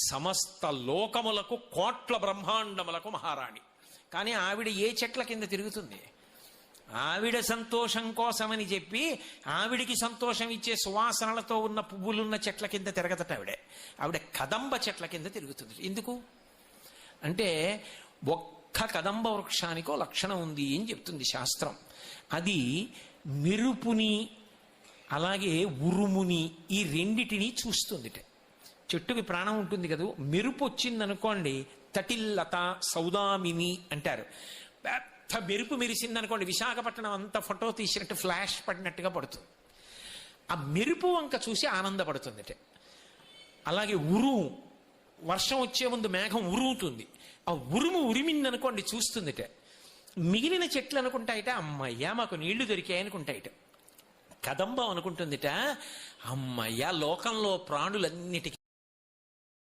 సమస్త లోకములకు కోట్ల బ్రహ్మాండములకు మహారాణి. కానీ ఆవిడ ఏ చెట్ల కింద తిరుగుతుంది? ఆవిడ సంతోషం కోసమని చెప్పి ఆవిడికి సంతోషం ఇచ్చే సువాసనలతో ఉన్న పువ్వులున్న చెట్ల కింద తిరగదట ఆవిడ కదంబ చెట్ల కింద తిరుగుతుంది. ఎందుకు అంటే ఒక్క కదంబ వృక్షానికో లక్షణం ఉంది అని చెప్తుంది శాస్త్రం. అది మెరుపుని అలాగే ఉరుముని ఈ రెండిటిని చూస్తుంది. చెట్టుకి ప్రాణం ఉంటుంది కదా, మెరుపు వచ్చిందనుకోండి తటిల్లత సౌదామిని అంటారు. పెద్ద మెరుపు మెరిసిందనుకోండి విశాఖపట్నం అంతా ఫోటో తీసినట్టు ఫ్లాష్ పడినట్టుగా పడుతుంది. ఆ మెరుపు వంక చూసి ఆనందపడుతుంది. అలాగే ఉరుము, వర్షం వచ్చే ముందు మేఘం ఉరుముతుంది, ఆ ఉరుము ఉరిమిందనుకోండి చూస్తుంది. మిగిలిన చెట్లు అనుకుంటాయిట అమ్మయ్యా మాకు నీళ్లు దొరికాయి అనుకుంటాయిట. కదంబం అనుకుంటుందిట అమ్మయ్యా లోకంలో ప్రాణులన్నిటికీ